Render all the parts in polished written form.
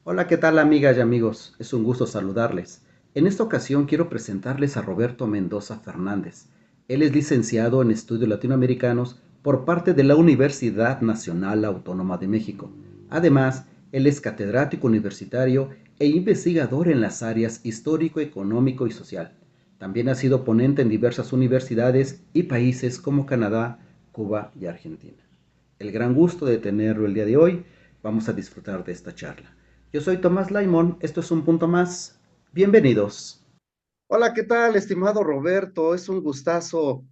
Hola, ¿qué tal amigas y amigos? Es un gusto saludarles. En esta ocasión quiero presentarles a Roberto Mendoza Fernández. Él es licenciado en Estudios Latinoamericanos por parte de la Universidad Nacional Autónoma de México. Además, él es catedrático universitario e investigador en las áreas histórico, económico y social. También ha sido ponente en diversas universidades y países como Canadá, Cuba y Argentina. El gran gusto de tenerlo el día de hoy. Vamos a disfrutar de esta charla. Yo soy Tomás Laimón, esto es un punto más. Bienvenidos. Hola, ¿qué tal, estimado Roberto? Es un gustazo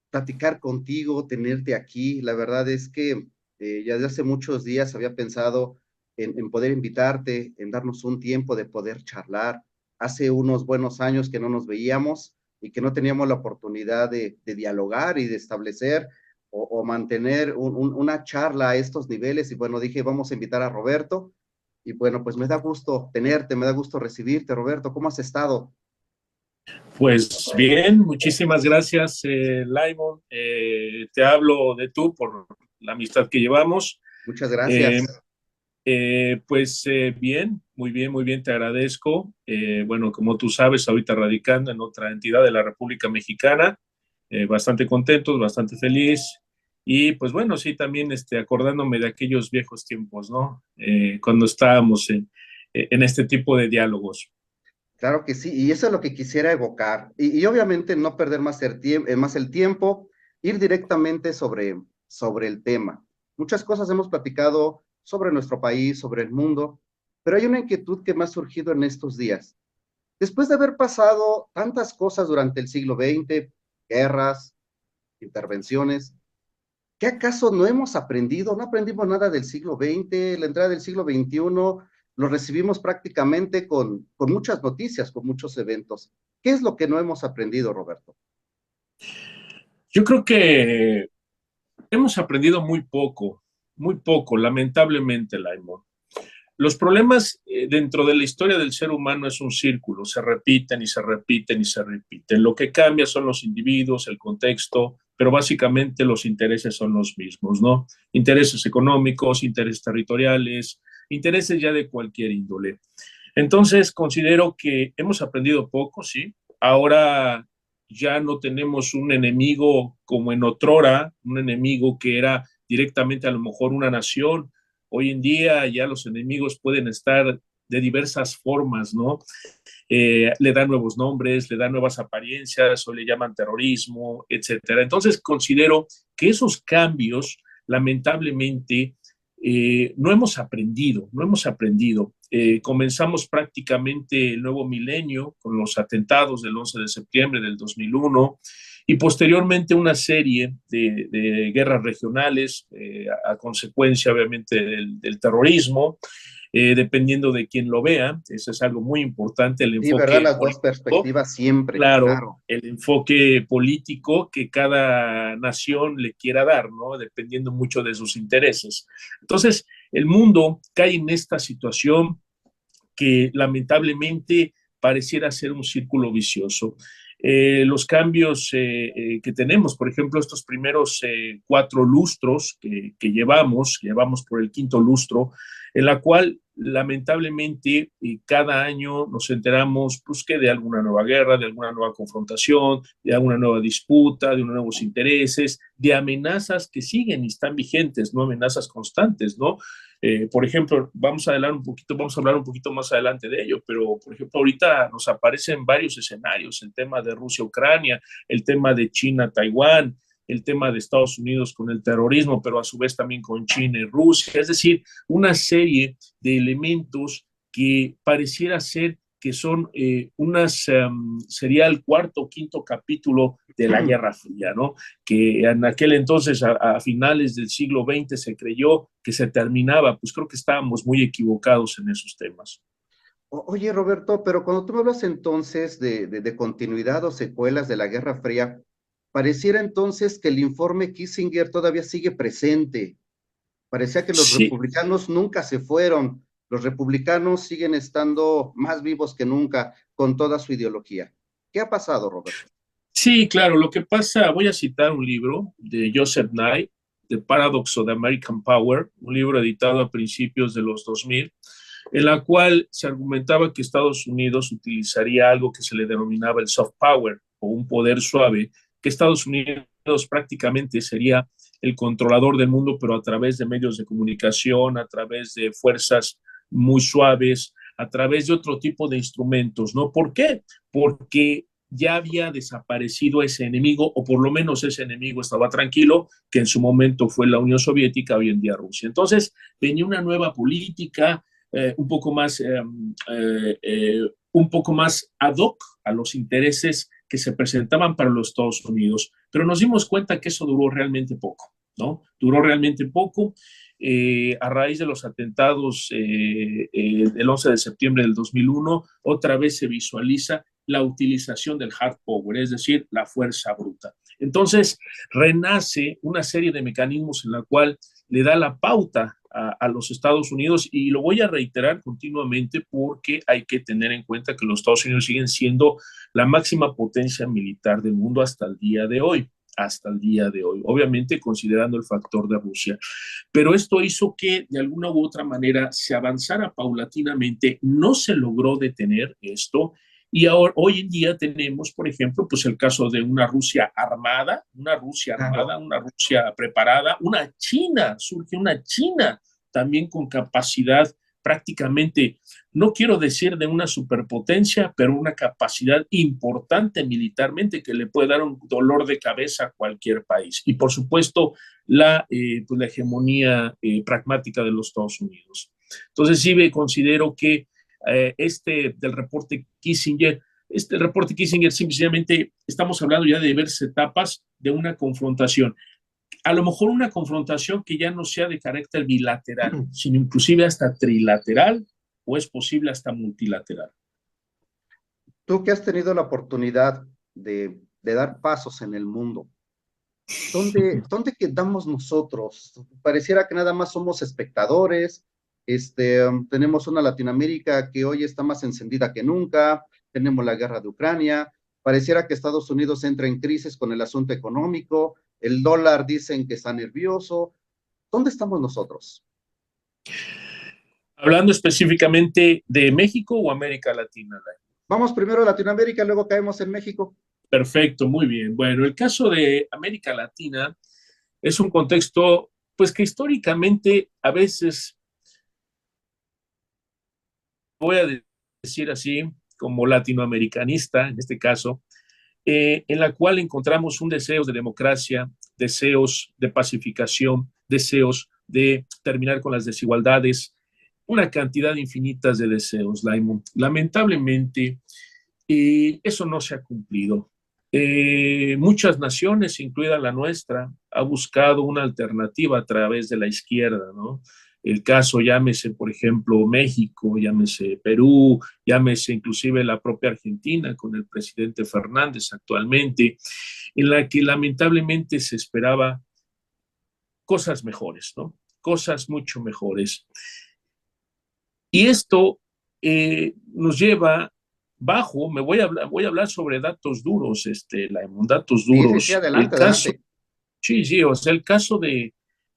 platicar contigo, tenerte aquí. La verdad es que ya desde hace muchos días había pensado en poder invitarte, en darnos un tiempo de poder charlar. Hace unos buenos años que no nos veíamos y que no teníamos la oportunidad de dialogar y de establecer o mantener una charla a estos niveles. Y bueno, dije, vamos a invitar a Roberto. Y bueno, pues me da gusto tenerte, me da gusto recibirte, Roberto. ¿Cómo has estado? Pues bien, muchísimas gracias, Laimon. Te hablo de tú por la amistad que llevamos. Muchas Eh, gracias. bien, muy bien, muy bien, te agradezco. Bueno, como tú sabes, ahorita radicando en otra entidad de la República Mexicana, bastante contentos, bastante feliz. Y pues bueno, sí, también acordándome de aquellos viejos tiempos, ¿no? Cuando estábamos en este tipo de diálogos. Claro que sí, y eso es lo que quisiera evocar. Y obviamente no perder más el tiempo, ir directamente sobre el tema. Muchas cosas hemos platicado sobre nuestro país, sobre el mundo, pero hay una inquietud que me ha surgido en estos días. Después de haber pasado tantas cosas durante el siglo XX, guerras, intervenciones, ¿qué acaso no hemos aprendido? No aprendimos nada del siglo XX, la entrada del siglo XXI lo recibimos prácticamente con muchas noticias, con muchos eventos. ¿Qué es lo que no hemos aprendido, Roberto? Yo creo que hemos aprendido muy poco, lamentablemente, Laimon. Los problemas dentro de la historia del ser humano es un círculo, se repiten y se repiten y se repiten. Lo que cambia son los individuos, el contexto, pero básicamente los intereses son los mismos, ¿no? Intereses económicos, intereses territoriales, intereses ya de cualquier índole. Entonces, considero que hemos aprendido poco, sí. Ahora ya no tenemos un enemigo como en otrora, un enemigo que era directamente a lo mejor una nación. Hoy en día ya los enemigos pueden estar de diversas formas, ¿no? Le dan nuevos nombres, le dan nuevas apariencias o le llaman terrorismo, etcétera. Entonces considero que esos cambios, lamentablemente, no hemos aprendido, no hemos aprendido. Comenzamos prácticamente el nuevo milenio con los atentados del 11 de septiembre del 2001 y posteriormente una serie de guerras regionales a consecuencia obviamente del terrorismo, dependiendo de quién lo vea. Eso es algo muy importante, el Sí, ¿verdad? enfoque Las dos político, perspectivas siempre, claro, claro. el enfoque político que cada nación le quiera dar, ¿no? Dependiendo mucho de sus intereses. Entonces, el mundo cae en esta situación que lamentablemente pareciera ser un círculo vicioso. Los cambios que tenemos, por ejemplo, estos primeros 4 lustros llevamos por el quinto lustro, en la cual lamentablemente cada año nos enteramos pues, que de alguna nueva guerra, de alguna nueva confrontación, de alguna nueva disputa, de unos nuevos intereses, de amenazas que siguen y están vigentes, no amenazas constantes, ¿no? Por ejemplo, vamos a hablar un poquito más adelante de ello, pero por ejemplo, ahorita nos aparecen varios escenarios, el tema de Rusia-Ucrania, el tema de China-Taiwán, el tema de Estados Unidos con el terrorismo, pero a su vez también con China y Rusia, es decir, una serie de elementos que pareciera ser que son sería el cuarto o quinto capítulo de la Guerra Fría, ¿no? Que en aquel entonces, a finales del siglo XX, se creyó que se terminaba, pues creo que estábamos muy equivocados en esos temas. Oye, Roberto, pero cuando tú me hablas entonces de continuidad o secuelas de la Guerra Fría, pareciera entonces que el informe Kissinger todavía sigue presente. Parecía que los Sí, republicanos nunca se fueron. Los republicanos siguen estando más vivos que nunca con toda su ideología. ¿Qué ha pasado, Roberto? sí, claro, lo que pasa, voy a citar un libro de Joseph Nye, The Paradox of the American Power, un libro editado a principios de los 2000, en la cual se argumentaba que Estados Unidos utilizaría algo que se le denominaba el soft power o un poder suave, que Estados Unidos prácticamente sería el controlador del mundo, pero a través de medios de comunicación, a través de fuerzas muy suaves, a través de otro tipo de instrumentos, ¿no? ¿Por qué? Porque ya había desaparecido ese enemigo, o por lo menos ese enemigo estaba tranquilo, que en su momento fue la Unión Soviética, hoy en día Rusia. Entonces, venía una nueva política, un poco más ad hoc a los intereses que se presentaban para los Estados Unidos. Pero nos dimos cuenta que eso duró realmente poco, ¿no? Duró realmente poco. A raíz de los atentados del 11 de septiembre del 2001, otra vez se visualiza la utilización del hard power, es decir, la fuerza bruta. Entonces, renace una serie de mecanismos en la cual le da la pauta a los Estados Unidos, y lo voy a reiterar continuamente porque hay que tener en cuenta que los Estados Unidos siguen siendo la máxima potencia militar del mundo hasta el día de hoy, obviamente considerando el factor de Rusia. Pero esto hizo que de alguna u otra manera se avanzara paulatinamente, no se logró detener esto, y ahora, hoy en día tenemos, por ejemplo, pues el caso de una Rusia armada, una Rusia preparada, surge una China también con capacidad prácticamente, no quiero decir de una superpotencia, pero una capacidad importante militarmente que le puede dar un dolor de cabeza a cualquier país. Y por supuesto, pues la hegemonía pragmática de los Estados Unidos. Entonces sí me considero que del reporte Kissinger, simplemente estamos hablando ya de diversas etapas de una confrontación. A lo mejor una confrontación que ya no sea de carácter bilateral, sino inclusive hasta trilateral, o es posible hasta multilateral. Tú que has tenido la oportunidad de dar pasos en el mundo, ¿dónde quedamos nosotros? Pareciera que nada más somos espectadores. Tenemos una Latinoamérica que hoy está más encendida que nunca, tenemos la guerra de Ucrania, pareciera que Estados Unidos entra en crisis con el asunto económico, el dólar dicen que está nervioso. ¿Dónde estamos nosotros? Hablando específicamente de México o América Latina. Vamos primero a Latinoamérica, luego caemos en México. Perfecto, muy bien. Bueno, el caso de América Latina es un contexto, pues que históricamente a veces, voy a decir así, como latinoamericanista en este caso, en la cual encontramos un deseo de democracia, deseos de pacificación, deseos de terminar con las desigualdades, una cantidad infinita de deseos, Laimon. Lamentablemente, eso no se ha cumplido. Muchas naciones, incluida la nuestra, ha buscado una alternativa a través de la izquierda, ¿no? El caso, llámese, por ejemplo, México, llámese Perú, llámese inclusive la propia Argentina con el presidente Fernández actualmente, en la que lamentablemente se esperaba cosas mejores, ¿no? Cosas mucho mejores. Y esto nos lleva voy a hablar sobre datos duros, datos duros. Sí, adelante. Sí, o sea, el caso de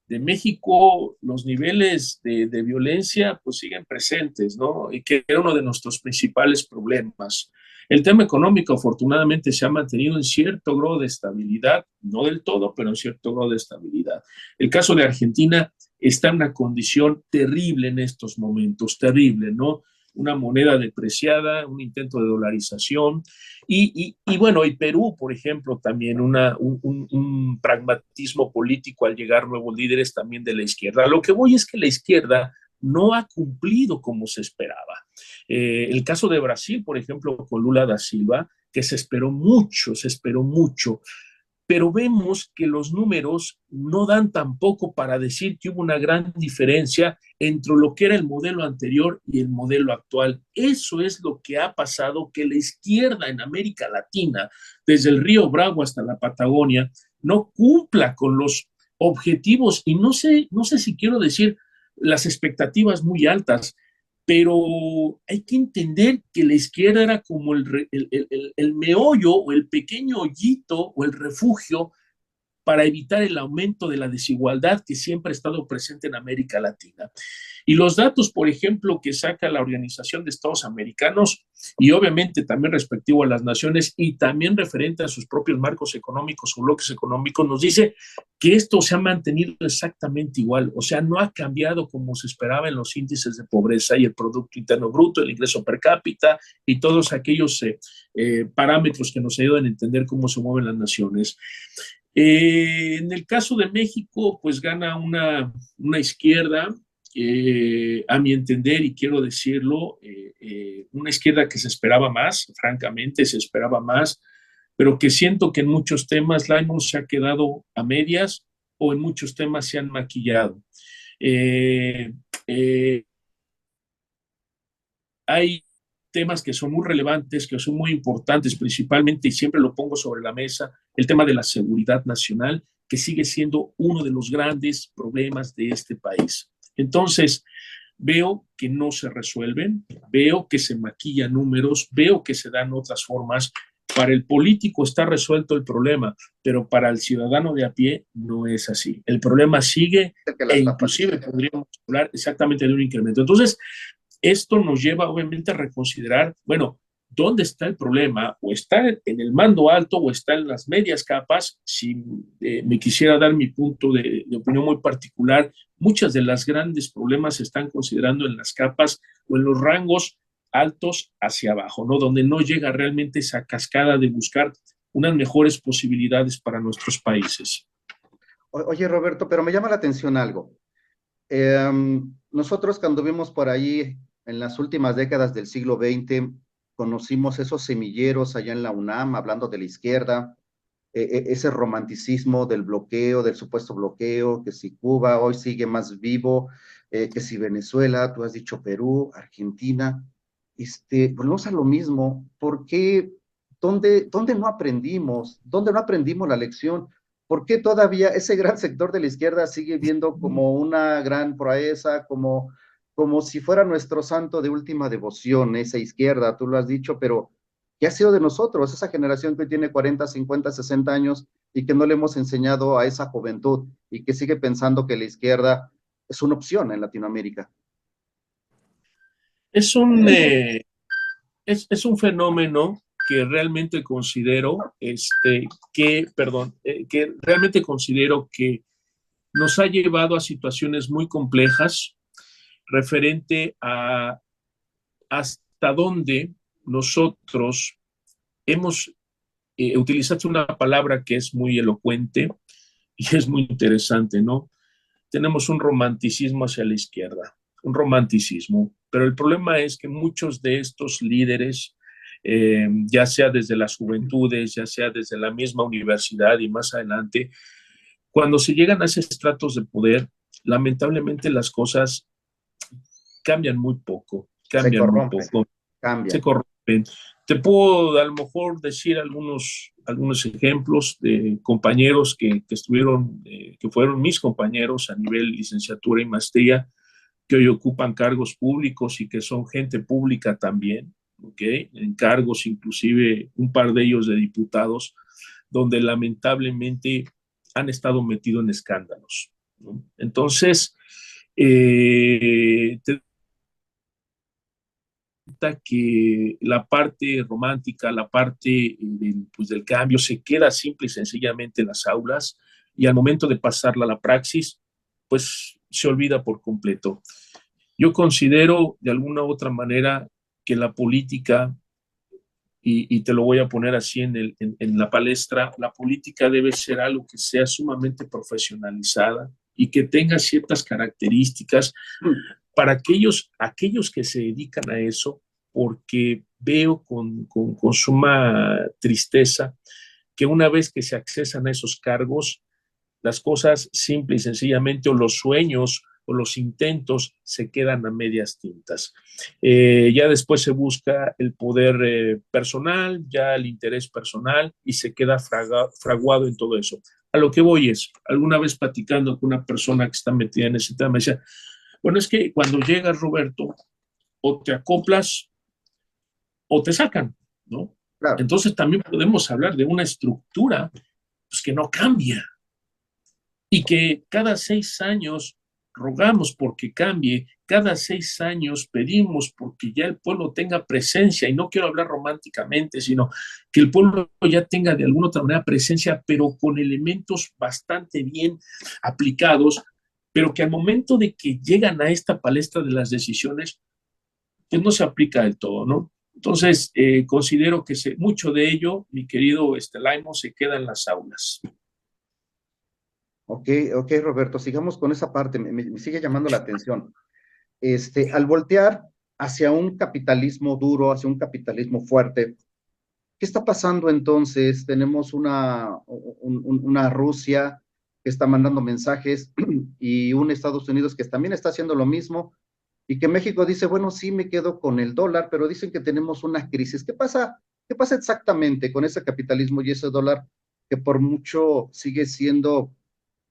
México, los niveles de violencia pues siguen presentes, ¿no? Y que era uno de nuestros principales problemas. El tema económico, afortunadamente, se ha mantenido en cierto grado de estabilidad, no del todo, pero en cierto grado de estabilidad. El caso de Argentina está en una condición terrible en estos momentos, terrible, ¿no? Una moneda depreciada, un intento de dolarización, bueno, y Perú, por ejemplo, también un pragmatismo político al llegar nuevos líderes también de la izquierda. Lo que voy es que la izquierda no ha cumplido como se esperaba. El caso de Brasil, por ejemplo, con Lula da Silva, que se esperó mucho, pero vemos que los números no dan tampoco para decir que hubo una gran diferencia entre lo que era el modelo anterior y el modelo actual. Eso es lo que ha pasado, que la izquierda en América Latina, desde el Río Bravo hasta la Patagonia, no cumpla con los objetivos, y no sé si quiero decir las expectativas muy altas, pero hay que entender que la izquierda era como el meollo o el pequeño hoyito o el refugio para evitar el aumento de la desigualdad que siempre ha estado presente en América Latina. Y los datos, por ejemplo, que saca la Organización de Estados Americanos, y obviamente también respectivo a las naciones y también referente a sus propios marcos económicos o bloques económicos, nos dice que esto se ha mantenido exactamente igual, o sea, no ha cambiado como se esperaba en los índices de pobreza y el Producto Interno Bruto, el ingreso per cápita y todos aquellos parámetros que nos ayudan a entender cómo se mueven las naciones. En el caso de México, pues gana una izquierda, a mi entender, y quiero decirlo, una izquierda que se esperaba más, francamente, se esperaba más, pero que siento que en muchos temas la hemos se ha quedado a medias o en muchos temas se han maquillado. Eh, eh, Hay temas que son muy relevantes, que son muy importantes, principalmente, y siempre lo pongo sobre la mesa, el tema de la seguridad nacional, que sigue siendo uno de los grandes problemas de este país. Entonces, veo que no se resuelven, veo que se maquillan números, veo que se dan otras formas. Para el político está resuelto el problema, pero para el ciudadano de a pie no es así. El problema sigue e inclusive podríamos hablar exactamente de un incremento. Entonces, esto nos lleva obviamente a reconsiderar, bueno, ¿dónde está el problema? ¿O está en el mando alto o está en las medias capas? Si me quisiera dar mi punto de opinión muy particular, muchas de las grandes problemas se están considerando en las capas o en los rangos altos hacia abajo, ¿no? Donde no llega realmente esa cascada de buscar unas mejores posibilidades para nuestros países. Oye, Roberto, pero me llama la atención algo. Nosotros cuando vimos por ahí en las últimas décadas del siglo XX, conocimos esos semilleros allá en la UNAM, hablando de la izquierda, ese romanticismo del bloqueo, del supuesto bloqueo, que si Cuba hoy sigue más vivo, que si Venezuela, tú has dicho Perú, Argentina, volvemos a lo mismo. ¿Por qué? ¿Dónde no aprendimos? ¿Dónde no aprendimos la lección? ¿Por qué todavía ese gran sector de la izquierda sigue viendo como una gran proeza, como si fuera nuestro santo de última devoción, esa izquierda? Tú lo has dicho, pero ¿qué ha sido de nosotros, esa generación que hoy tiene 40, 50, 60 años y que no le hemos enseñado a esa juventud y que sigue pensando que la izquierda es una opción en Latinoamérica? Es un fenómeno que realmente considero que realmente considero que nos ha llevado a situaciones muy complejas referente a hasta dónde nosotros hemos utilizado una palabra que es muy elocuente y es muy interesante, ¿no? Tenemos un romanticismo hacia la izquierda, un romanticismo, pero el problema es que muchos de estos líderes, ya sea desde las juventudes, ya sea desde la misma universidad y más adelante, cuando se llegan a esos estratos de poder, lamentablemente las cosas cambian muy poco, Se cambian muy corrompe, poco, se cambia. corrompen. Te puedo a lo mejor decir algunos ejemplos de compañeros que estuvieron, que fueron mis compañeros a nivel licenciatura y maestría, que hoy ocupan cargos públicos y que son gente pública también, ¿ok? En cargos inclusive un par de ellos de diputados, donde lamentablemente han estado metidos en escándalos, ¿no? Entonces, te que la parte romántica, la parte del cambio se queda simple y sencillamente en las aulas y al momento de pasarla a la praxis, pues se olvida por completo. Yo considero de alguna u otra manera que la política, y te lo voy a poner así en la palestra, la política debe ser algo que sea sumamente profesionalizada y que tenga ciertas características para aquellos que se dedican a eso, porque veo con suma tristeza que una vez que se accesan a esos cargos, las cosas simple y sencillamente, o los sueños o los intentos se quedan a medias tintas. Ya después se busca el poder personal, ya el interés personal y se queda fraguado en todo eso. A lo que voy es, alguna vez platicando con una persona que está metida en ese tema, me decía, bueno, es que cuando llegas, Roberto, o te acoplas o te sacan, ¿no? Claro. Entonces también podemos hablar de una estructura pues, que no cambia, y que cada 6 años rogamos porque cambie, cada 6 años pedimos porque ya el pueblo tenga presencia, y no quiero hablar románticamente, sino que el pueblo ya tenga de alguna otra manera presencia, pero con elementos bastante bien aplicados, pero que al momento de que llegan a esta palestra de las decisiones, pues no se aplica del todo, ¿no? Entonces, considero que mucho de ello, mi querido Laimo, se queda en las aulas. Ok, ok, Roberto, sigamos con esa parte, me sigue llamando la atención. Al voltear hacia un capitalismo duro, hacia un capitalismo fuerte, ¿qué está pasando entonces? Tenemos una Rusia que está mandando mensajes y un Estados Unidos que también está haciendo lo mismo y que México dice, bueno, sí me quedo con el dólar, pero dicen que tenemos una crisis. ¿Qué pasa? ¿Qué pasa exactamente con ese capitalismo y ese dólar que por mucho sigue siendo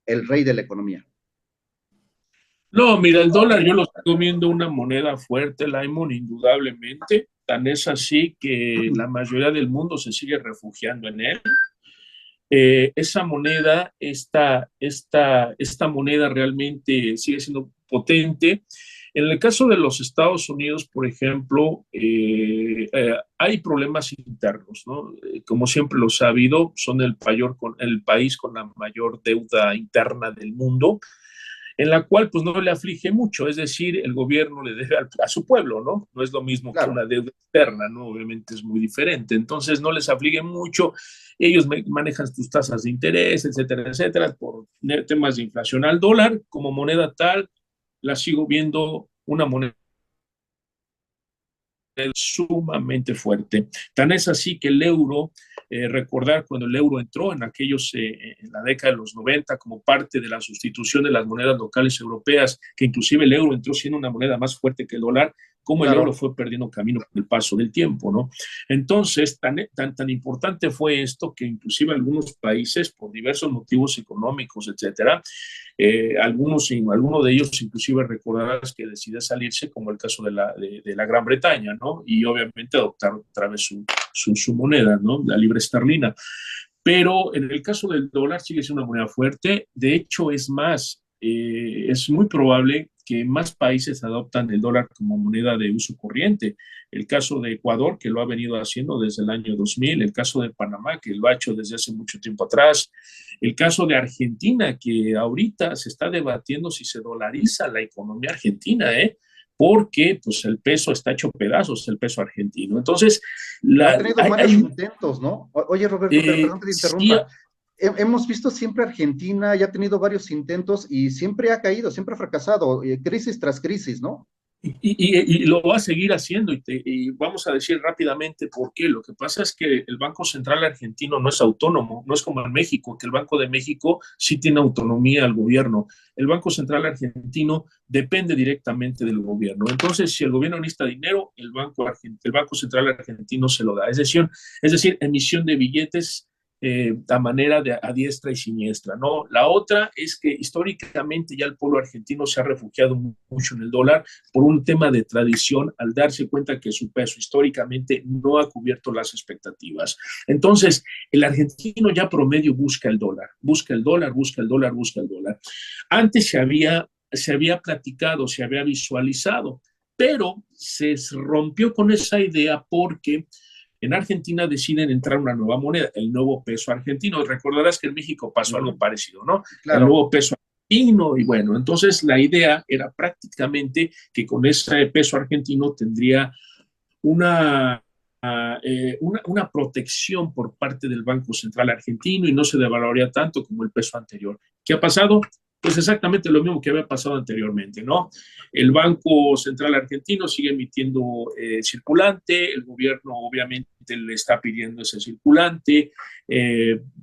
el rey de la economía? No, mira, el dólar yo lo estoy viendo una moneda fuerte, Laimon, indudablemente. Tan es así que la mayoría del mundo se sigue refugiando en él. Esa moneda, esta moneda realmente sigue siendo potente. En el caso de los Estados Unidos, por ejemplo, hay problemas internos, ¿no? Como siempre lo ha habido, son el país con la mayor deuda interna del mundo, en la cual pues no le aflige mucho, es decir, el gobierno le debe a su pueblo, ¿no? No es lo mismo que Claro. una deuda externa, ¿no? Obviamente es muy diferente, entonces no les aflige mucho, ellos manejan sus tasas de interés, etcétera, etcétera, por temas de inflación. Al dólar como moneda tal, la sigo viendo una moneda sumamente fuerte. Tan es así que el euro, recordar cuando el euro entró en la década de los 90 como parte de la sustitución de las monedas locales europeas, que inclusive el euro entró siendo una moneda más fuerte que el dólar, como el euro Claro. fue perdiendo camino con el paso del tiempo, ¿no? Entonces, tan importante fue esto que inclusive algunos países, por diversos motivos económicos, etcétera, algunos de ellos inclusive recordarás que decidió salirse, como el caso de la Gran Bretaña, ¿no? Y obviamente adoptar otra vez su moneda, ¿no? La libra esterlina. Pero en el caso del dólar sigue siendo una moneda fuerte. De hecho, es más, es muy probable que más países adoptan el dólar como moneda de uso corriente. El caso de Ecuador, que lo ha venido haciendo desde el año 2000, el caso de Panamá, que lo ha hecho desde hace mucho tiempo atrás, el caso de Argentina, que ahorita se está debatiendo si se dolariza la economía argentina, ¿eh? Porque pues el peso está hecho pedazos, el peso argentino. Entonces, Pero ha tenido varios hay intentos, ¿no? Oye, Roberto, perdón que te sí, interrumpa. Hemos visto siempre Argentina, ya ha tenido varios intentos y siempre ha caído, siempre ha fracasado, crisis tras crisis, ¿no? y lo va a seguir haciendo y vamos a decir rápidamente por qué. Lo que pasa es que el Banco Central argentino no es autónomo, no es como en México, que el Banco de México sí tiene autonomía al gobierno. El Banco Central argentino depende directamente del gobierno. Entonces, si el gobierno necesita dinero, el Banco Central argentino se lo da. Es decir, emisión de billetes a manera de a diestra y siniestra, ¿no? La otra es que históricamente ya el pueblo argentino se ha refugiado mucho en el dólar por un tema de tradición, al darse cuenta que su peso históricamente no ha cubierto las expectativas. Entonces, el argentino ya promedio busca el dólar, busca el dólar, busca el dólar, busca el dólar. Antes se había platicado, se había visualizado, pero se rompió con esa idea porque en Argentina deciden entrar una nueva moneda, el nuevo peso argentino. Recordarás que en México pasó algo parecido, ¿no? El Claro. nuevo peso argentino y bueno, entonces la idea era prácticamente que con ese peso argentino tendría una, una protección por parte del Banco Central argentino y no se devaluaría tanto como el peso anterior. ¿Qué ha pasado? Pues exactamente lo mismo que había pasado anteriormente, ¿no? El Banco Central argentino sigue emitiendo circulante, el gobierno obviamente le está pidiendo ese circulante,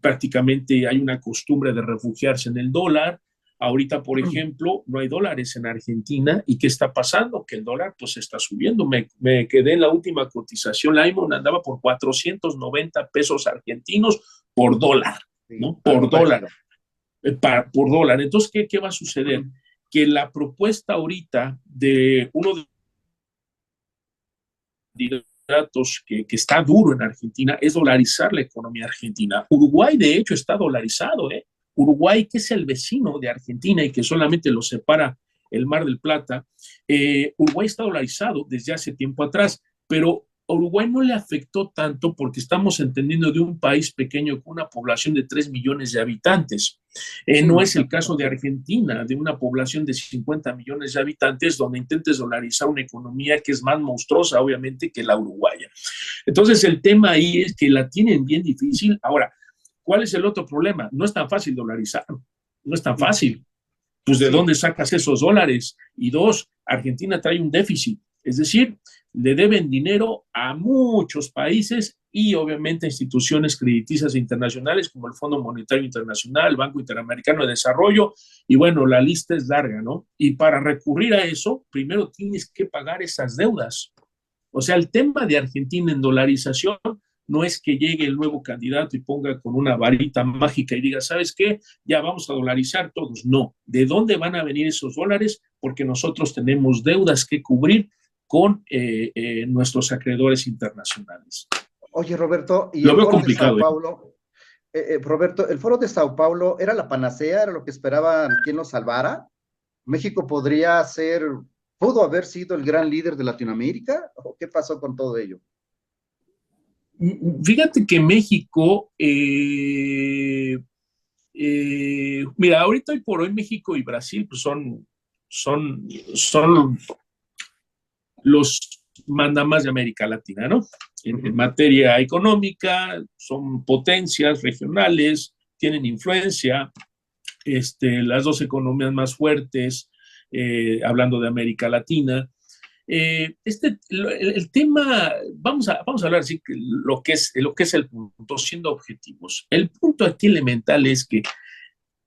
prácticamente hay una costumbre de refugiarse en el dólar. Ahorita, por ejemplo, no hay dólares en Argentina. ¿Y qué está pasando? Que el dólar pues está subiendo. Me quedé en la última cotización. La IMON andaba por 490 pesos argentinos por dólar, Sí, ¿no? algo Por dólar, parecido. por dólar. Entonces, ¿qué va a suceder? Que la propuesta ahorita de uno de los candidatos que está duro en Argentina es dolarizar la economía argentina. Uruguay, de hecho, está dolarizado, ¿eh? Uruguay, que es el vecino de Argentina y que solamente lo separa el Mar del Plata, Uruguay está dolarizado desde hace tiempo atrás, pero a Uruguay no le afectó tanto porque estamos entendiendo de un país pequeño con una población de 3 millones de habitantes. Sí, No no es el tanto. caso de Argentina, de una población de 50 millones de habitantes, donde intentes dolarizar una economía que es más monstruosa, obviamente, que la uruguaya. Entonces, el tema ahí es que la tienen bien difícil. Ahora, ¿cuál es el otro problema? No es tan fácil dolarizar, no es tan fácil. Pues, ¿de Sí, dónde sacas esos dólares? Y dos, Argentina trae un déficit, es decir, le deben dinero a muchos países y obviamente a instituciones crediticias internacionales como el Fondo Monetario Internacional, el Banco Interamericano de Desarrollo, y bueno, la lista es larga, ¿no? Y para recurrir a eso, primero tienes que pagar esas deudas. O sea, el tema de Argentina en dolarización no es que llegue el nuevo candidato y ponga con una varita mágica y diga, ¿sabes qué? Ya vamos a dolarizar todos. No. ¿De dónde van a venir esos dólares? Porque nosotros tenemos deudas que cubrir con nuestros acreedores internacionales. oye Roberto, ¿y Lo el veo foro de Sao complicado. Paulo? Roberto, ¿el foro de Sao Paulo era la panacea, era lo que esperaban quien nos salvara? ¿México podría ser, pudo haber sido el gran líder de Latinoamérica? ¿O qué pasó con todo ello? Fíjate que México, mira, ahorita y por hoy México y Brasil pues son los mandamás de América Latina, ¿no? En Ujú. materia económica, son potencias regionales, tienen influencia, las dos economías más fuertes, hablando de América Latina. El tema, vamos a hablar así, que lo que es el punto, siendo objetivos. El punto aquí elemental es que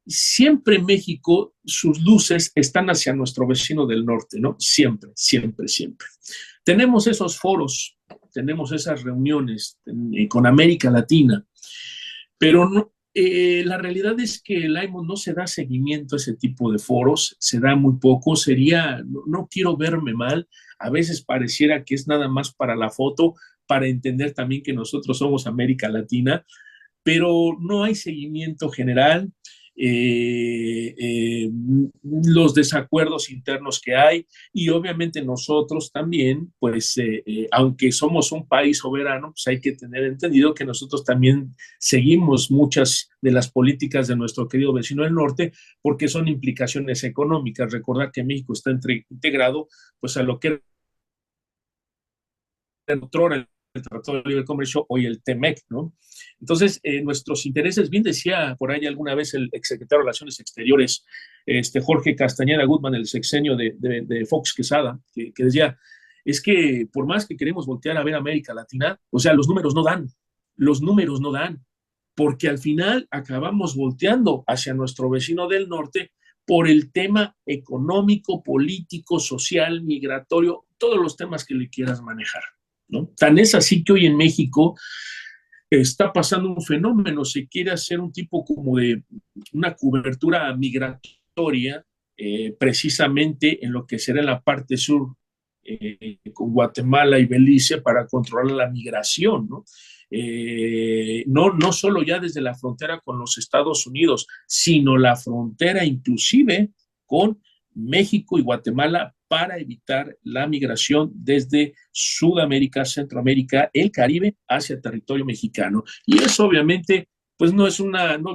siempre México, sus luces están hacia nuestro vecino del norte, ¿no? Siempre, siempre, siempre. Tenemos esos foros, tenemos esas reuniones con América Latina, pero no, la realidad es que el AIMO no se da seguimiento a ese tipo de foros, se da muy poco, no quiero verme mal, a veces pareciera que es nada más para la foto, para entender también que nosotros somos América Latina, pero no hay seguimiento general. eh, eh, los desacuerdos internos que hay y obviamente nosotros también, pues aunque somos un país soberano, pues hay que tener entendido que nosotros también seguimos muchas de las políticas de nuestro querido vecino del norte porque son implicaciones económicas. Recordar que México está integrado pues a lo que era el Tratado de Libre Comercio, hoy el TEMEC, ¿no? Entonces, nuestros intereses, bien decía por ahí alguna vez el exsecretario de Relaciones Exteriores, Jorge Castañeda Guzmán, el sexenio de Fox Quesada, que decía, es que por más que queremos voltear a ver América Latina, o sea, los números no dan, porque al final acabamos volteando hacia nuestro vecino del norte por el tema económico, político, social, migratorio, todos los temas que le quieras manejar, ¿no? Tan es así que hoy en México está pasando un fenómeno, se quiere hacer un tipo como de una cobertura migratoria, precisamente en lo que será en la parte sur, con Guatemala y Belice, para controlar la migración, ¿no? No solo ya desde la frontera con los Estados Unidos, sino la frontera inclusive con México y Guatemala para evitar la migración desde Sudamérica, Centroamérica, el Caribe hacia territorio mexicano. Y eso obviamente pues no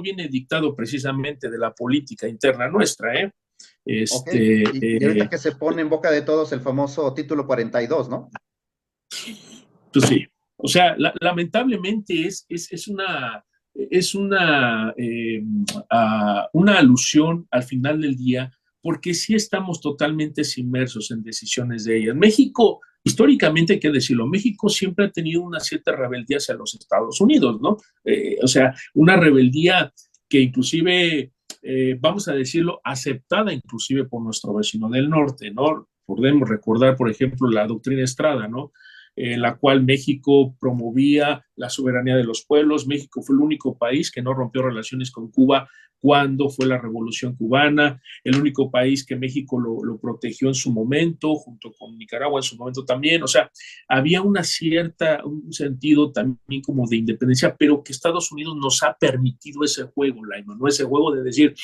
viene dictado precisamente de la política interna nuestra, ¿eh? Ok, Este, y ahorita que se pone en boca de todos el famoso título 42, ¿no? pues sí, o sea, lamentablemente es una alusión al final del día, porque sí estamos totalmente inmersos en decisiones de ellas. México, históricamente hay que decirlo, México siempre ha tenido una cierta rebeldía hacia los Estados Unidos, ¿no? O sea, una rebeldía que inclusive, vamos a decirlo, aceptada inclusive por nuestro vecino del norte, ¿no? Podemos recordar, por ejemplo, la doctrina Estrada, ¿no? en la cual México promovía la soberanía de los pueblos. México fue el único país que no rompió relaciones con Cuba cuando fue la Revolución Cubana, el único país que México lo protegió en su momento, junto con Nicaragua en su momento también. O sea, había un sentido también como de independencia, pero que Estados Unidos nos ha permitido ese juego, Laima, ¿no? Ese juego de decir,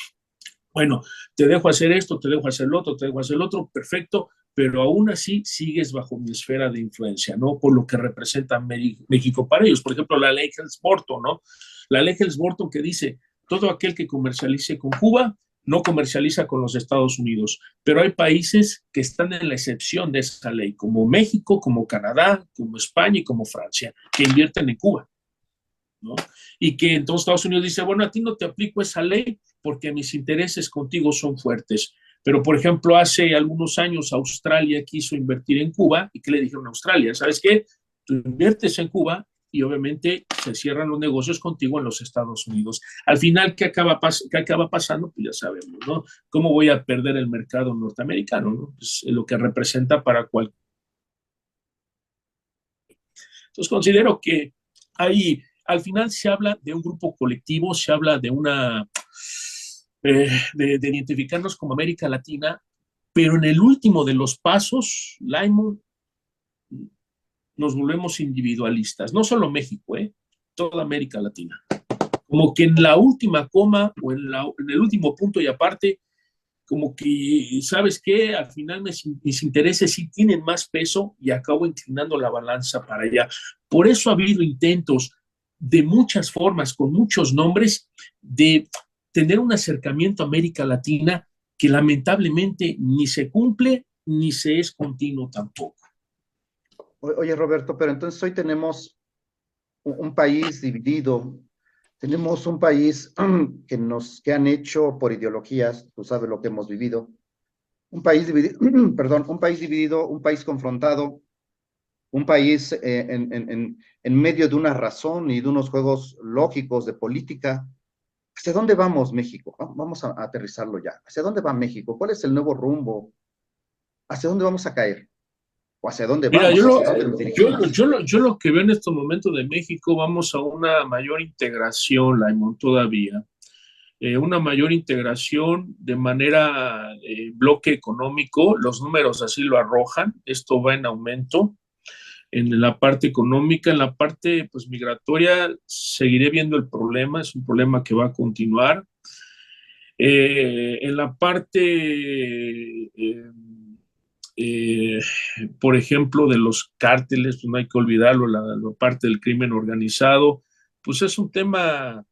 bueno, te dejo hacer esto, te dejo hacer lo otro, te dejo hacer lo otro, perfecto, pero aún así sigues bajo mi esfera de influencia, ¿no? Por lo que representa México para ellos. Por ejemplo, la ley Helms-Burton, ¿no? La ley Helms-Burton que dice, todo aquel que comercialice con Cuba no comercializa con los Estados Unidos, pero hay países que están en la excepción de esa ley, como México, como Canadá, como España y como Francia, que invierten en Cuba, ¿no? Y que entonces Estados Unidos dice, bueno, a ti no te aplico esa ley porque mis intereses contigo son fuertes. Pero, por ejemplo, hace algunos años Australia quiso invertir en Cuba y ¿qué le dijeron a Australia? ¿Sabes qué? Tú inviertes en Cuba y obviamente se cierran los negocios contigo en los Estados Unidos. Al final, ¿qué acaba pasando? Pues ya sabemos, ¿no? ¿Cómo voy a perder el mercado norteamericano? ¿No? Pues lo que representa para cualquier. Entonces, considero que hay, al final se habla de un grupo colectivo, se habla de de identificarnos como América Latina, pero en el último de los pasos, Lyman, nos volvemos individualistas, no solo México, toda América Latina. Como que en la última coma o en el último punto y aparte, como que, ¿sabes qué? Al final mis intereses sí tienen más peso y acabo inclinando la balanza para allá. Por eso ha habido intentos de muchas formas, con muchos nombres, de tener un acercamiento a América Latina que lamentablemente ni se cumple ni se es continuo tampoco. Oye, Roberto, pero entonces hoy tenemos un país dividido, tenemos un país que han hecho por ideologías, tú sabes lo que hemos vivido, un país dividido, perdón, un país dividido, un país confrontado, un país en medio de una razón y de unos juegos lógicos de política. ¿Hacia dónde vamos, México? Vamos a aterrizarlo ya. ¿Hacia dónde va México? ¿Cuál es el nuevo rumbo? ¿Hacia dónde vamos a caer? ¿O hacia dónde Mira, vamos? ¿Hacia dónde nos dirigimos? yo lo que veo en estos momentos de México, vamos a una mayor integración, Laimón, todavía. Una mayor integración de manera bloque económico, los números así lo arrojan, esto va en aumento en la parte económica, en la parte pues migratoria seguiré viendo el problema, es un problema que va a continuar. En la parte eh, por ejemplo, de los cárteles, pues no hay que olvidarlo, la parte del crimen organizado, pues es un tema,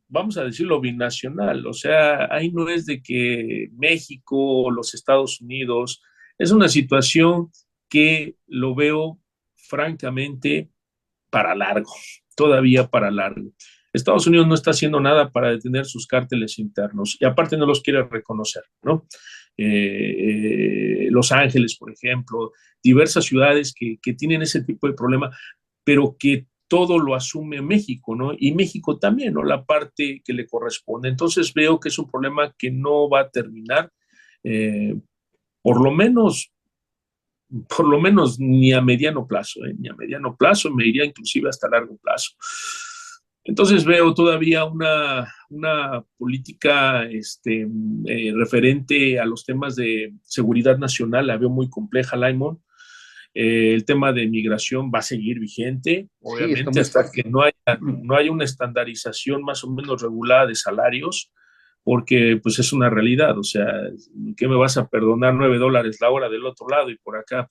vamos a decirlo, binacional. O sea, ahí no es de que México o los Estados Unidos, es una situación que lo veo francamente para largo, todavía para largo. Estados Unidos no está haciendo nada para detener sus cárteles internos y aparte no los quiere reconocer, ¿no? Los Ángeles, por ejemplo, diversas ciudades que tienen ese tipo de problema, pero que todo lo asume México, ¿no? Y México también, ¿no? La parte que le corresponde. Entonces veo que es un problema que no va a terminar, eh, por lo menos ni a mediano plazo, ni a mediano plazo, me iría inclusive hasta largo plazo. Entonces veo todavía una política referente a los temas de seguridad nacional, la veo muy compleja, Laimon. El tema de migración va a seguir vigente, Sí, está obviamente, muy hasta fuerte. que no haya una estandarización más o menos regulada de salarios, porque pues es una realidad, o sea, ¿qué me vas a perdonar $9 la hora del otro lado y por acá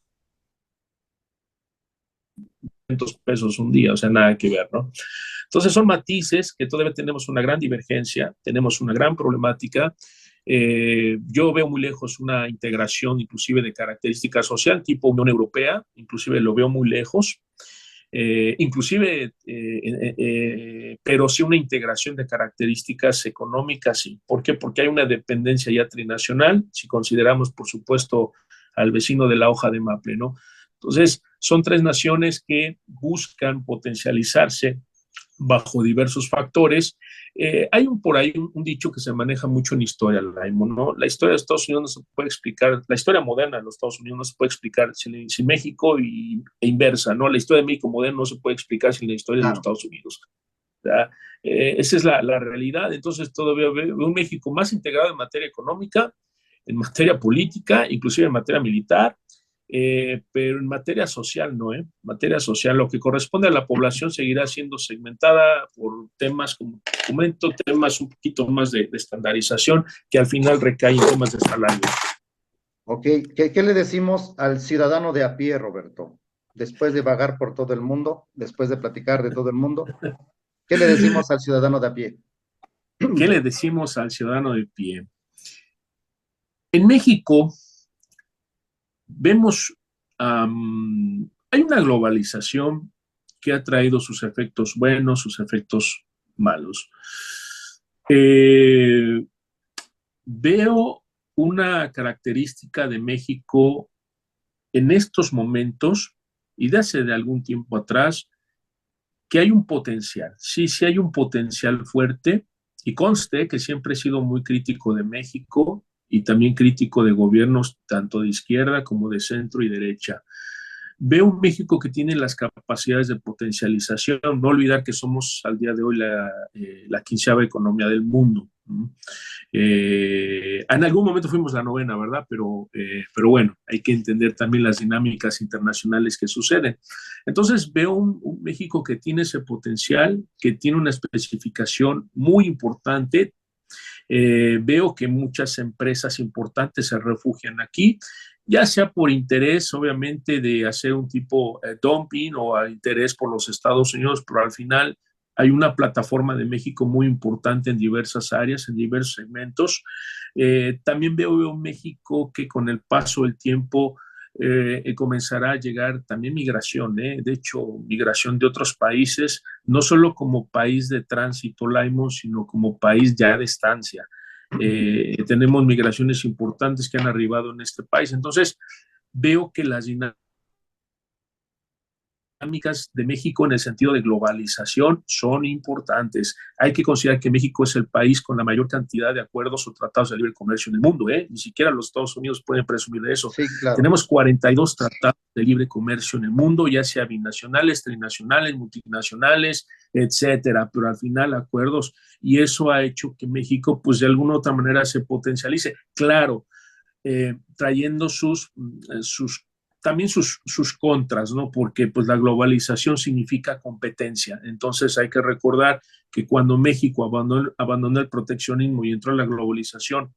$500 un día? O sea, nada que ver, ¿no? Entonces son matices que todavía tenemos una gran divergencia, tenemos una gran problemática. Yo veo muy lejos una integración inclusive de característica social tipo Unión Europea, inclusive lo veo muy lejos. Pero sí una integración de características económicas, sí. ¿Por qué? Porque hay una dependencia ya trinacional, si consideramos, por supuesto, al vecino de la hoja de Maple, ¿no? Entonces, son tres naciones que buscan potencializarse bajo diversos factores. Hay por ahí un dicho que se maneja mucho en historia, Laimo, ¿no? La historia de Estados Unidos no se puede explicar, la historia moderna de los Estados Unidos no se puede explicar sin México e inversa, ¿no? La historia de México moderna no se puede explicar sin la historia de los Claro. Estados Unidos. ¿Verdad? Esa es la realidad. Entonces, todavía veo un México más integrado en materia económica, en materia política, inclusive en materia militar, pero en materia social no, ¿eh? Materia social, lo que corresponde a la población seguirá siendo segmentada por temas, como comento, temas un poquito más de estandarización, que al final recaen en temas de salario. Ok, ¿qué le decimos al ciudadano de a pie, Roberto? Después de vagar por todo el mundo, después de platicar de todo el mundo, ¿qué le decimos al ciudadano de a pie? ¿Qué le decimos al ciudadano de pie? En México vemos, hay una globalización que ha traído sus efectos buenos, sus efectos malos. Veo una característica de México en estos momentos y de algún tiempo atrás, que hay un potencial. Sí, sí hay un potencial fuerte, y conste que siempre he sido muy crítico de México y también crítico de gobiernos tanto de izquierda como de centro y derecha. Veo un México que tiene las capacidades de potencialización. No olvidar que somos al día de hoy la 15ª economía del mundo. En algún momento fuimos la 9ª, ¿verdad? Pero bueno, hay que entender también las dinámicas internacionales que suceden. Entonces veo un México que tiene ese potencial, que tiene una especificación muy importante. Veo que muchas empresas importantes se refugian aquí, ya sea por interés, obviamente, de hacer un tipo dumping o a interés por los Estados Unidos, pero al final hay una plataforma de México muy importante en diversas áreas, en diversos segmentos. También veo un México que con el paso del tiempo comenzará a llegar también migración, de hecho, migración de otros países, no solo como país de tránsito, Laimon, sino como país ya de estancia. Tenemos migraciones importantes que han arribado en este país. Entonces, veo que las dinámicas de México en el sentido de globalización son importantes. Hay que considerar que México es el país con la mayor cantidad de acuerdos o tratados de libre comercio en el mundo, ¿eh? Ni siquiera los Estados Unidos pueden presumir de eso. Sí, claro. Tenemos 42 tratados de libre comercio en el mundo, ya sea binacionales, trinacionales, multinacionales, etcétera, pero al final acuerdos, y eso ha hecho que México, pues de alguna u otra manera se potencialice. Claro, trayendo también sus contras, ¿no? Porque pues la globalización significa competencia. Entonces hay que recordar que cuando México abandonó el proteccionismo y entró en la globalización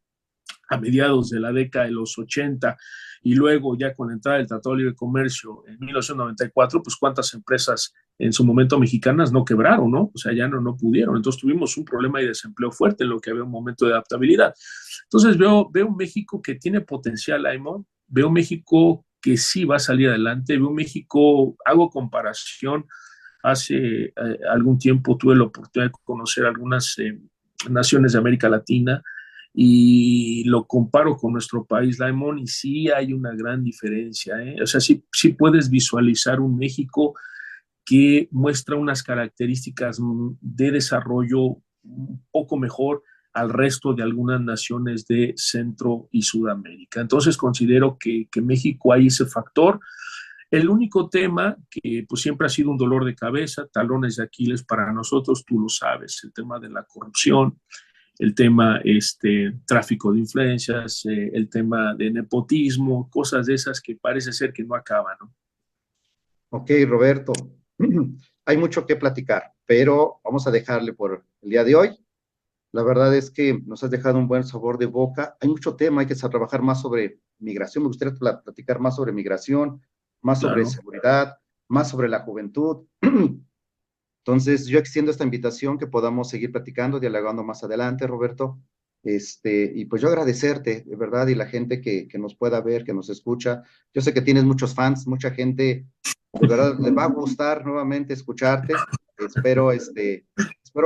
a mediados de la década de los 80 y luego ya con la entrada del Tratado de Libre Comercio en 1994, pues cuántas empresas en su momento mexicanas no quebraron, ¿no? O sea, ya no pudieron. Entonces tuvimos un problema de desempleo fuerte en lo que había un momento de adaptabilidad. Entonces veo un México que tiene potencial, Aymon, veo un México que sí va a salir adelante, veo un México, hago comparación, hace algún tiempo tuve la oportunidad de conocer algunas naciones de América Latina y lo comparo con nuestro país, Laimon, y sí hay una gran diferencia, ¿eh? O sea, sí puedes visualizar un México que muestra unas características de desarrollo un poco mejor al resto de algunas naciones de Centro y Sudamérica. Entonces considero que México hay ese factor. El único tema que pues siempre ha sido un dolor de cabeza, talones de Aquiles para nosotros, tú lo sabes, el tema de la corrupción, el tema tráfico de influencias, el tema de nepotismo, cosas de esas que parece ser que no acaban, ¿no? Ok, Roberto, hay mucho que platicar, pero vamos a dejarle por el día de hoy. La verdad es que nos has dejado un buen sabor de boca. Hay mucho tema, hay que trabajar más sobre migración. Me gustaría platicar más sobre migración, más sobre Claro. seguridad, más sobre la juventud. Entonces, yo extiendo esta invitación que podamos seguir platicando, dialogando más adelante, Roberto. Y pues yo agradecerte, de verdad, y la gente que nos pueda ver, que nos escucha. Yo sé que tienes muchos fans, mucha gente, de verdad, les va a gustar nuevamente escucharte. Espero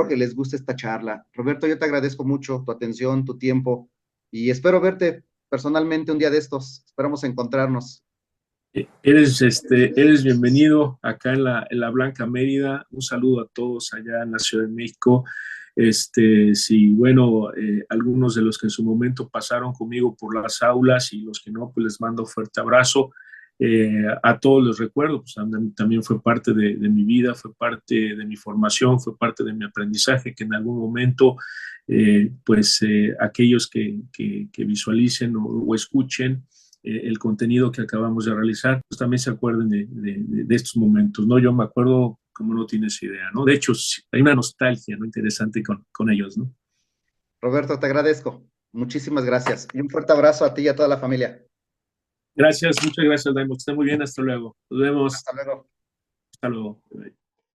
que les guste esta charla. Roberto, yo te agradezco mucho tu atención, tu tiempo, y espero verte personalmente un día de estos. Esperamos encontrarnos. Eres bienvenido acá en la Blanca Mérida. Un saludo a todos allá en la Ciudad de México. Sí, bueno, algunos de los que en su momento pasaron conmigo por las aulas y los que no, pues les mando un fuerte abrazo. A todos les recuerdo, pues también fue parte de mi vida, fue parte de mi formación, fue parte de mi aprendizaje, que en algún momento, aquellos que visualicen o escuchen el contenido que acabamos de realizar, pues también se acuerden de estos momentos, ¿no? Yo me acuerdo como no tienes idea, ¿no? De hecho, sí, hay una nostalgia, ¿no? Interesante con ellos, ¿no? Roberto, te agradezco. Muchísimas gracias. Y un fuerte abrazo a ti y a toda la familia. Gracias, muchas gracias, Daimo. Que esté muy bien, hasta luego. Nos vemos, Hasta luego. hasta luego. Bye.